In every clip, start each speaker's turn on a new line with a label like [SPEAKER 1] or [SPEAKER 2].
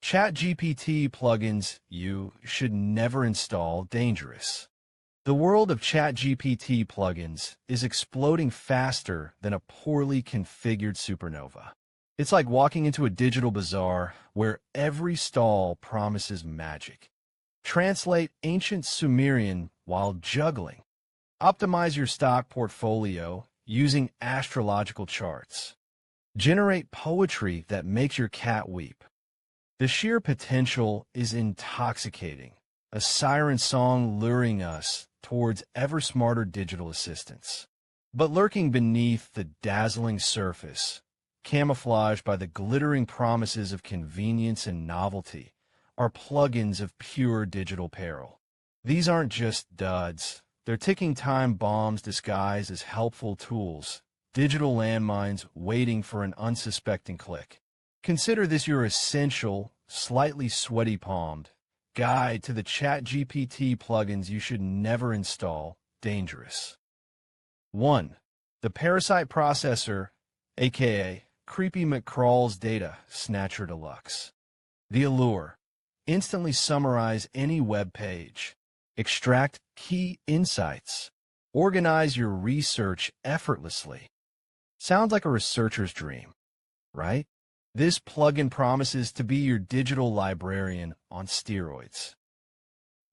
[SPEAKER 1] ChatGPT plugins you should never install. Dangerous. The world of ChatGPT plugins is exploding faster than a poorly configured supernova. It's like walking into a digital bazaar where every stall promises magic. Translate ancient Sumerian while juggling. Optimize your stock portfolio using astrological charts. Generate poetry that makes your cat weep. The sheer potential is intoxicating, a siren song luring us towards ever-smarter digital assistants. But lurking beneath the dazzling surface, camouflaged by the glittering promises of convenience and novelty, are plugins of pure digital peril. These aren't just duds. They're ticking time bombs disguised as helpful tools, digital landmines waiting for an unsuspecting click. Consider this your essential, slightly sweaty-palmed guide to the ChatGPT plugins you should never install. Dangerous. 1. The Parasite Processor, aka Creepy McCrawl's Data Snatcher Deluxe. The allure: instantly summarize any web page, extract key insights, organize your research effortlessly. Sounds like a researcher's dream, right? This plugin promises to be your digital librarian on steroids.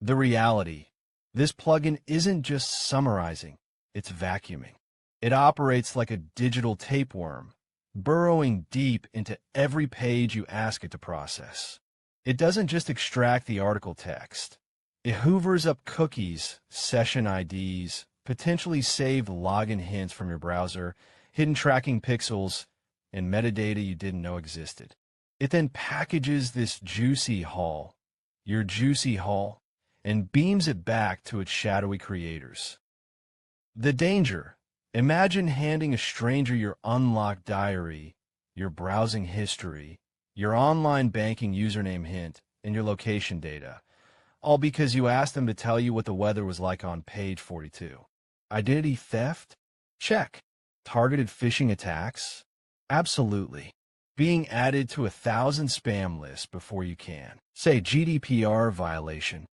[SPEAKER 1] The reality: this plugin isn't just summarizing, it's vacuuming. It operates like a digital tapeworm, burrowing deep into every page you ask it to process. It doesn't just extract the article text. It hoovers up cookies, session IDs, potentially saved login hints from your browser, hidden tracking pixels, and metadata you didn't know existed. It then packages this juicy haul, your juicy haul, and beams it back to its shadowy creators. The danger: imagine handing a stranger your unlocked diary, your browsing history, your online banking username hint, and your location data, all because you asked them to tell you what the weather was like on page 42. Identity theft? Check. Targeted phishing attacks? Absolutely. Being added to 1,000 spam lists before you can. Say GDPR violation.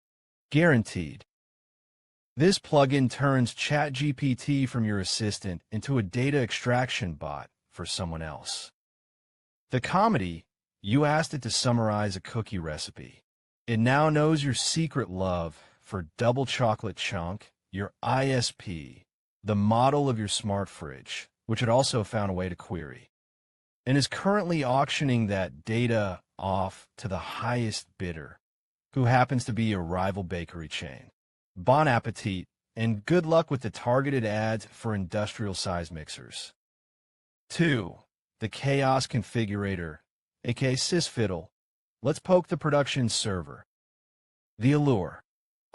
[SPEAKER 1] Guaranteed. This plugin turns ChatGPT from your assistant into a data extraction bot for someone else. The comedy: you asked it to summarize a cookie recipe. It now knows your secret love for double chocolate chunk, your ISP, the model of your smart fridge, which it also found a way to query, and is currently auctioning that data off to the highest bidder, who happens to be a rival bakery chain. Bon appetit, and good luck with the targeted ads for industrial-sized mixers. 2. The Chaos Configurator, aka Sysfiddle. Let's poke the production server. The allure: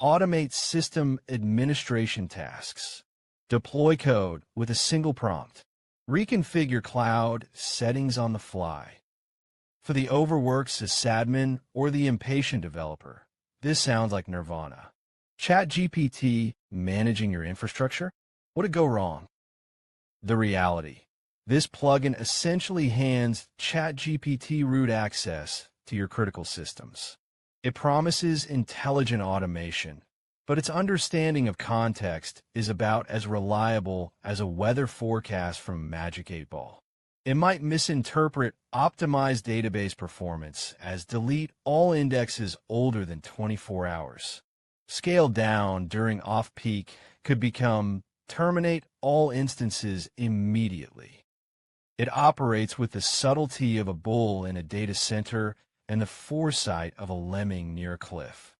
[SPEAKER 1] automate system administration tasks. Deploy code with a single prompt. Reconfigure cloud settings on the fly. For the overworked sysadmin or the impatient developer, this sounds like nirvana. ChatGPT managing your infrastructure? What would go wrong? The reality: this plugin essentially hands ChatGPT root access to your critical systems. It promises intelligent automation, but its understanding of context is about as reliable as a weather forecast from Magic 8 Ball. It might misinterpret optimized database performance as delete all indexes older than 24 hours. Scale down during off-peak could become terminate all instances immediately. It operates with the subtlety of a bull in a data center and the foresight of a lemming near a cliff.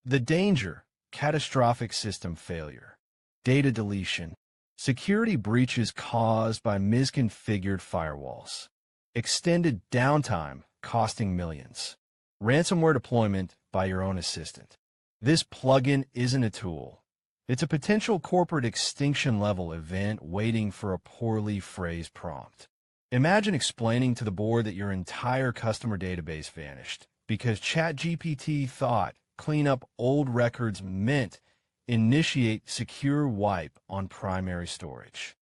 [SPEAKER 1] The danger: catastrophic system failure, data deletion, security breaches caused by misconfigured firewalls, extended downtime costing millions, ransomware deployment by your own assistant. This plugin isn't a tool. It's a potential corporate extinction-level event waiting for a poorly phrased prompt. Imagine explaining to the board that your entire customer database vanished because ChatGPT thought clean up old records meant initiate secure wipe on primary storage.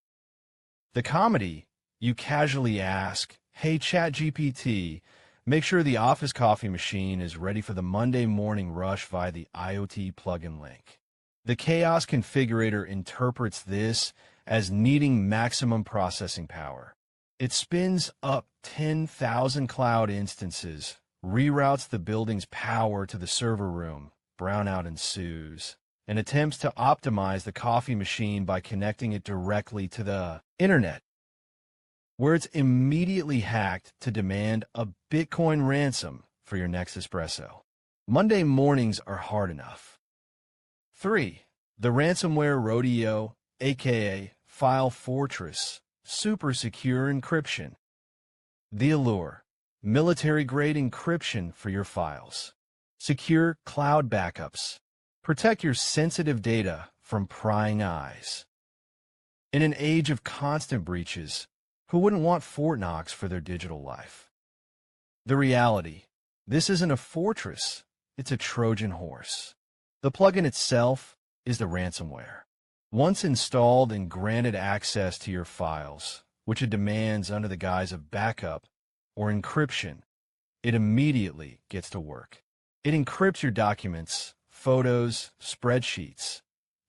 [SPEAKER 1] The comedy: you casually ask, "Hey ChatGPT, Make sure the office coffee machine is ready for the Monday morning rush via the IoT plugin link. The Chaos Configurator interprets this as needing maximum processing power. It spins up 10,000 cloud instances, reroutes the building's power to the server room, brownout ensues, and attempts to optimize the coffee machine by connecting it directly to the internet, where it's immediately hacked to demand a Bitcoin ransom for your next espresso. Monday mornings are hard enough. 3. The ransomware Rodeo, aka File Fortress, super secure encryption. The allure, military-grade encryption for your files. Secure cloud backups. Protect your sensitive data from prying eyes. In an age of constant breaches, who wouldn't want Fort Knox for their digital life? The reality, this isn't a fortress, it's a Trojan horse. The plugin itself is the ransomware. Once installed and granted access to your files, which it demands under the guise of backup or encryption, it immediately gets to work. It encrypts your documents, photos, spreadsheets,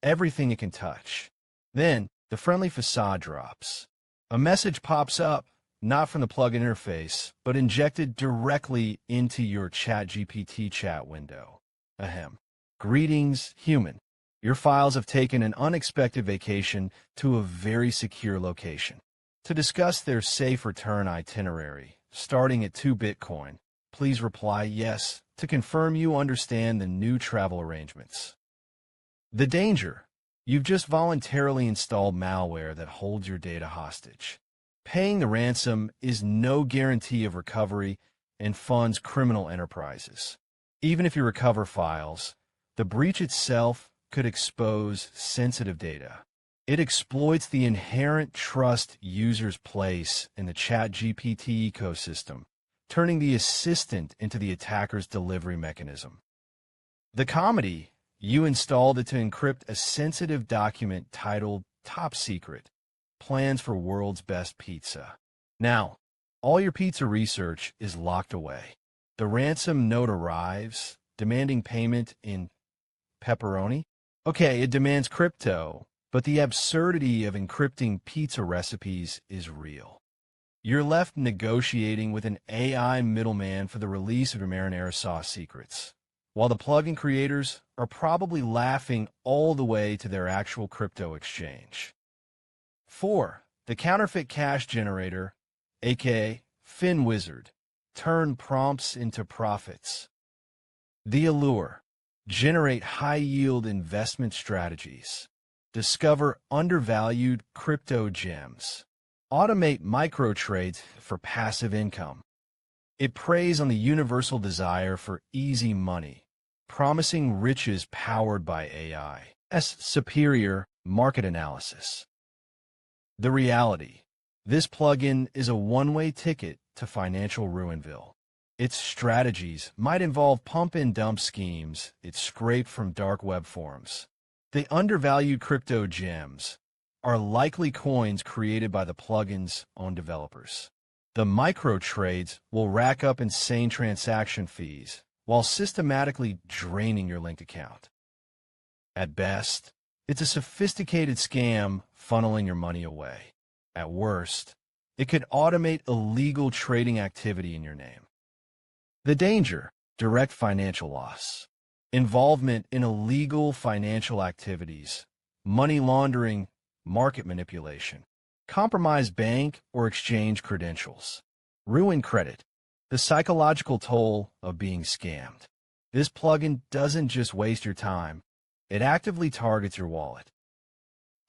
[SPEAKER 1] everything it can touch. Then, the friendly facade drops. A message pops up, not from the plugin interface, but injected directly into your ChatGPT chat window. Ahem. Greetings, human. Your files have taken an unexpected vacation to a very secure location. To discuss their safe return itinerary, starting at 2 Bitcoin, please reply yes to confirm you understand the new travel arrangements. The danger. You've just voluntarily installed malware that holds your data hostage. Paying the ransom is no guarantee of recovery and funds criminal enterprises. Even if you recover files, the breach itself could expose sensitive data. It exploits the inherent trust users place in the ChatGPT ecosystem, turning the assistant into the attacker's delivery mechanism. The comedy. You installed it to encrypt a sensitive document titled Top Secret, Plans for World's Best Pizza. Now, all your pizza research is locked away. The ransom note arrives, demanding payment in pepperoni. Okay, it demands crypto, but the absurdity of encrypting pizza recipes is real. You're left negotiating with an AI middleman for the release of your marinara sauce secrets, while the plugin creators are probably laughing all the way to their actual crypto exchange. 4. The Counterfeit Cash Generator, aka FinWizard, turn prompts into profits. The allure. Generate high-yield investment strategies. Discover undervalued crypto gems. Automate micro trades for passive income. It preys on the universal desire for easy money, promising riches powered by AI's superior market analysis. The reality. This plugin is a one-way ticket to financial ruinville. Its strategies might involve pump-and-dump schemes it scraped from dark web forums. The undervalued crypto gems are likely coins created by the plugin's own developers. The micro trades will rack up insane transaction fees while systematically draining your linked account. At best, it's a sophisticated scam funneling your money away. At worst, it could automate illegal trading activity in your name. The danger, direct financial loss. Involvement in illegal financial activities, money laundering, market manipulation, compromise bank or exchange credentials, ruin credit, the psychological toll of being scammed. This plugin doesn't just waste your time, it actively targets your wallet.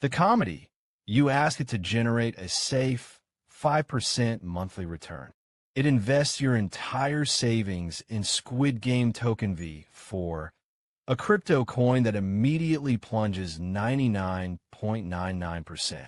[SPEAKER 1] The comedy, you ask it to generate a safe 5% monthly return. It invests your entire savings in Squid Game Token V for a crypto coin that immediately plunges 99.99%.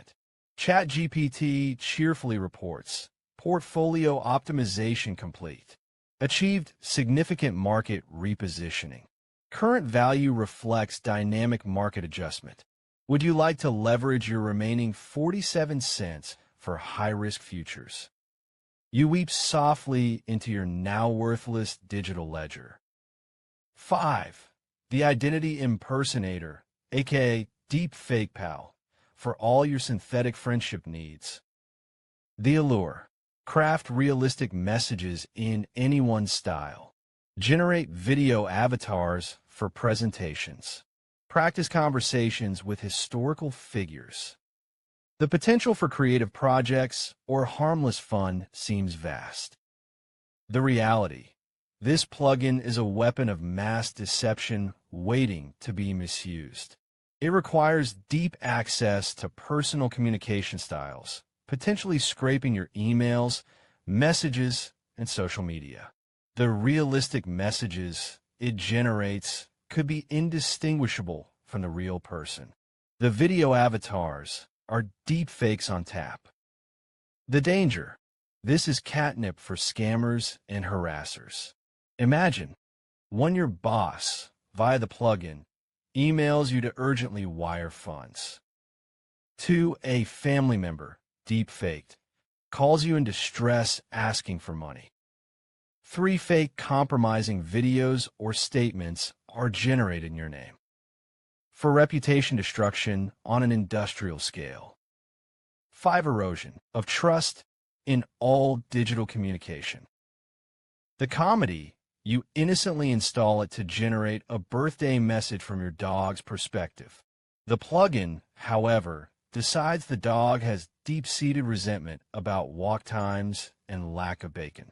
[SPEAKER 1] ChatGPT cheerfully reports, portfolio optimization complete. Achieved significant market repositioning. Current value reflects dynamic market adjustment. Would you like to leverage your remaining 47 cents for high-risk futures? You weep softly into your now worthless digital ledger. 5. The Identity Impersonator, aka Deepfake Pal, for all your synthetic friendship needs. The Allure. Craft realistic messages in anyone's style. Generate video avatars for presentations. Practice conversations with historical figures. The potential for creative projects or harmless fun seems vast. The reality. This plugin is a weapon of mass deception waiting to be misused. It requires deep access to personal communication styles, potentially scraping your emails, messages, and social media. The realistic messages it generates could be indistinguishable from the real person. The video avatars are deepfakes on tap. The danger. This is catnip for scammers and harassers. Imagine, one your boss, via the plugin, emails you to urgently wire funds. 2. A family member, deepfaked, calls you in distress asking for money. 3. Fake compromising videos or statements are generated in your name. For reputation destruction on an industrial scale. 5. Erosion of trust in all digital communication. The comedy. You innocently install it to generate a birthday message from your dog's perspective. The plugin, however, decides the dog has deep-seated resentment about walk times and lack of bacon.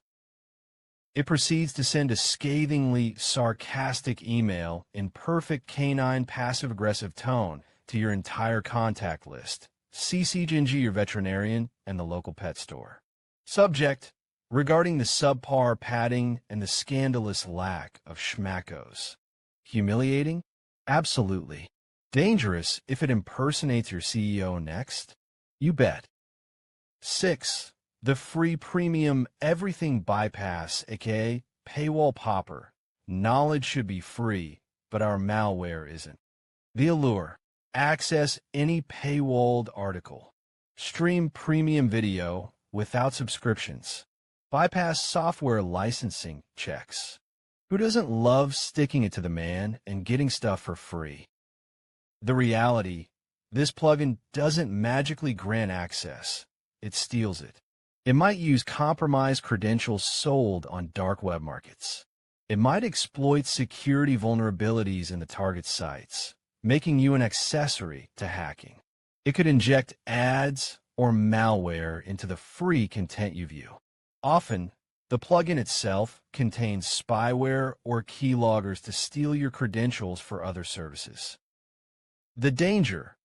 [SPEAKER 1] It proceeds to send a scathingly sarcastic email in perfect canine passive-aggressive tone to your entire contact list, CCGNG your veterinarian, and the local pet store. Subject. Regarding the subpar padding and the scandalous lack of schmackos. Humiliating? Absolutely. Dangerous if it impersonates your CEO next? You bet. 6. The free premium everything bypass, aka paywall popper. Knowledge should be free, but our malware isn't. The Allure. Access any paywalled article. Stream premium video without subscriptions. Bypass software licensing checks. Who doesn't love sticking it to the man and getting stuff for free? The reality, this plugin doesn't magically grant access. It steals it. It might use compromised credentials sold on dark web markets. It might exploit security vulnerabilities in the target sites, making you an accessory to hacking. It could inject ads or malware into the free content you view. Often, the plugin itself contains spyware or keyloggers to steal your credentials for other services. The danger.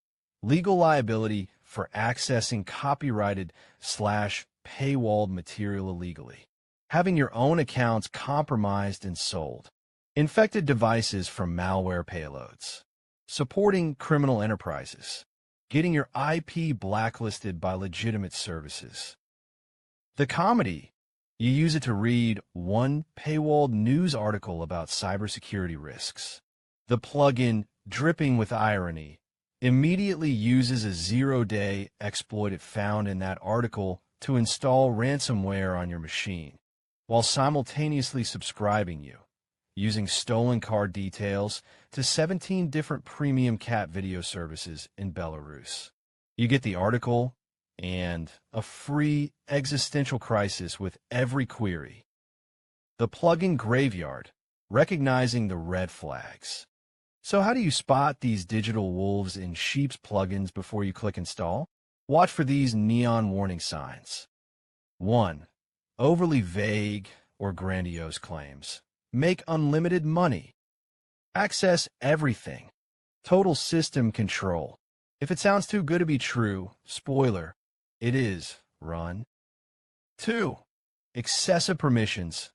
[SPEAKER 1] Legal liability for accessing copyrighted/paywalled material illegally. Having your own accounts compromised and sold. Infected devices from malware payloads. Supporting criminal enterprises. Getting your IP blacklisted by legitimate services. The comedy. You use it to read one paywalled news article about cybersecurity risks. The plugin, dripping with irony, immediately uses a zero-day exploit it found in that article to install ransomware on your machine, while simultaneously subscribing you, using stolen card details to 17 different premium cat video services in Belarus. You get the article and a free existential crisis with every query. The plugin graveyard, recognizing the red flags. So how do you spot these digital wolves in sheep's plugins before you click install? Watch for these neon warning signs. 1. Overly vague or grandiose claims. Make unlimited money. Access everything. Total system control. If it sounds too good to be true, spoiler, it is. Run. 2. Excessive permissions.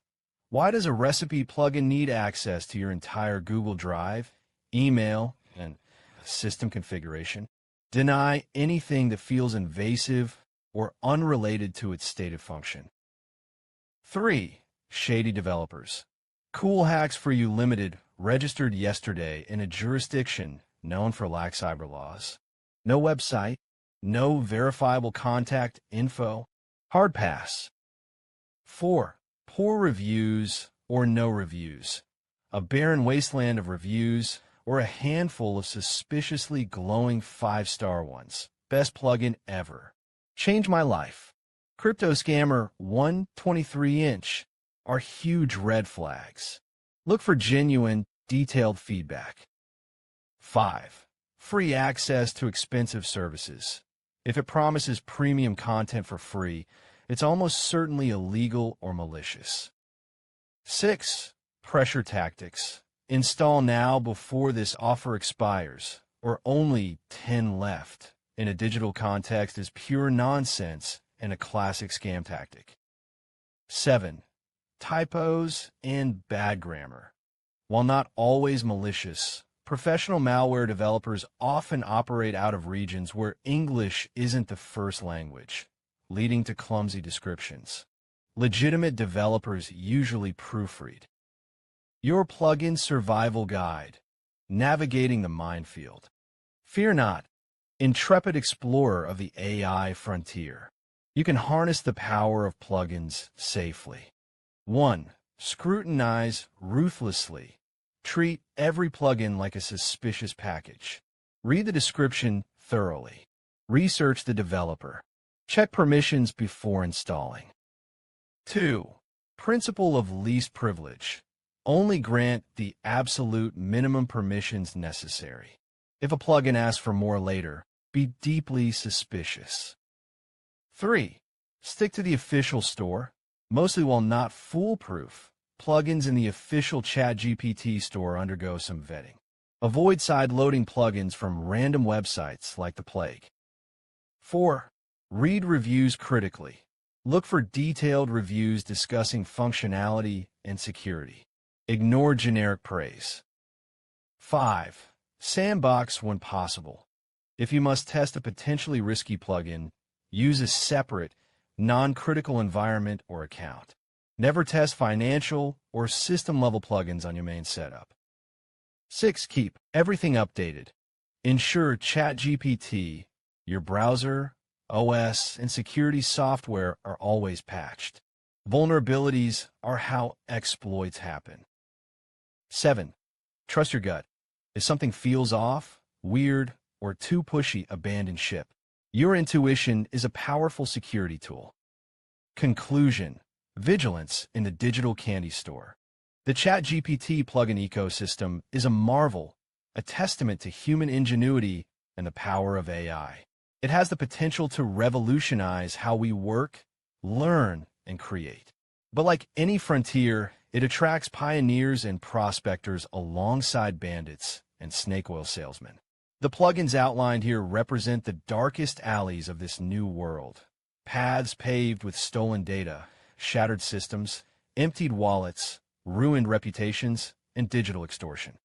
[SPEAKER 1] Why does a recipe plugin need access to your entire Google Drive, email, and system configuration? Deny anything that feels invasive or unrelated to its stated function. 3. Shady developers. Cool Hacks for You Limited registered yesterday in a jurisdiction known for lax cyber laws. No website, no verifiable contact info. Hard pass. 4. Poor reviews or no reviews. A barren wasteland of reviews or a handful of suspiciously glowing 5-star ones. Best plugin ever. Changed my life. Crypto Scammer 123-inch are huge red flags. Look for genuine, detailed feedback. 5. Free access to expensive services. If it promises premium content for free, it's almost certainly illegal or malicious. 6. Pressure tactics. Install now before this offer expires, or only 10 left. In a digital context is pure nonsense and a classic scam tactic. 7. Typos and bad grammar. While not always malicious, professional malware developers often operate out of regions where English isn't the first language, leading to clumsy descriptions. Legitimate developers usually proofread. Your plugin survival guide. Navigating the minefield. Fear not, intrepid explorer of the AI frontier. You can harness the power of plugins safely. 1. Scrutinize ruthlessly. Treat every plugin like a suspicious package. Read the description thoroughly. Research the developer. Check permissions before installing. 2. Principle of least privilege. Only grant the absolute minimum permissions necessary. If a plugin asks for more later, be deeply suspicious. 3. Stick to the official store. Mostly while not foolproof, plugins in the official ChatGPT store undergo some vetting. Avoid side-loading plugins from random websites like the plague. 4. Read reviews critically. Look for detailed reviews discussing functionality and security. Ignore generic praise. 5. Sandbox when possible. If you must test a potentially risky plugin, use a separate, non-critical environment or account. Never test financial or system-level plugins on your main setup. 6. Keep everything updated. Ensure ChatGPT, your browser, OS, and security software are always patched. Vulnerabilities are how exploits happen. 7. Trust your gut. If something feels off, weird, or too pushy, abandon ship. Your intuition is a powerful security tool. Conclusion. Vigilance in the digital candy store. The ChatGPT plugin ecosystem is a marvel, a testament to human ingenuity and the power of AI. It has the potential to revolutionize how we work, learn, and create. But like any frontier, it attracts pioneers and prospectors alongside bandits and snake oil salesmen. The plugins outlined here represent the darkest alleys of this new world. Paths paved with stolen data, shattered systems, emptied wallets, ruined reputations, and digital extortion.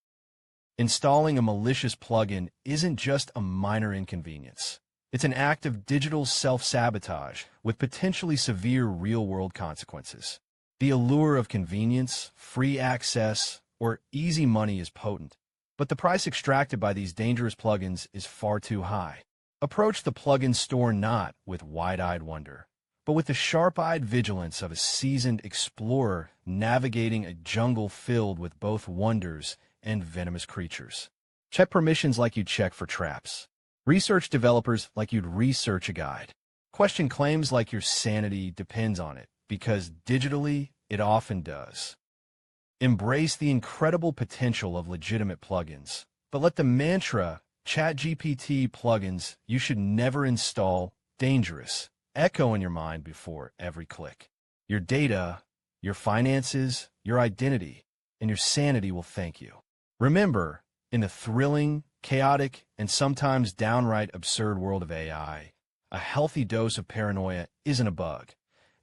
[SPEAKER 1] Installing a malicious plugin isn't just a minor inconvenience. It's an act of digital self-sabotage with potentially severe real-world consequences. The allure of convenience, free access, or easy money is potent, but the price extracted by these dangerous plugins is far too high. Approach the plugin store not with wide-eyed wonder, but with the sharp-eyed vigilance of a seasoned explorer navigating a jungle filled with both wonders and venomous creatures. Check permissions like you'd check for traps. Research developers like you'd research a guide. Question claims like your sanity depends on it, because digitally, it often does. Embrace the incredible potential of legitimate plugins, but let the mantra, ChatGPT plugins you should never install, dangerous, echo in your mind before every click. Your data, your finances, your identity, and your sanity will thank you. Remember, in the thrilling, chaotic, and sometimes downright absurd world of AI, a healthy dose of paranoia isn't a bug.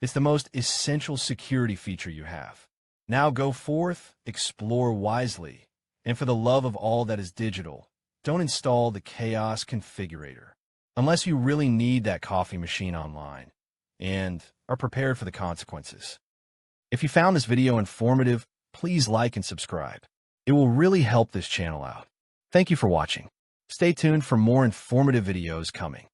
[SPEAKER 1] It's the most essential security feature you have. Now go forth, explore wisely, and for the love of all that is digital, don't install the Chaos Configurator, unless you really need that coffee machine online and are prepared for the consequences. If you found this video informative, please like and subscribe. It will really help this channel out. Thank you for watching. Stay tuned for more informative videos coming.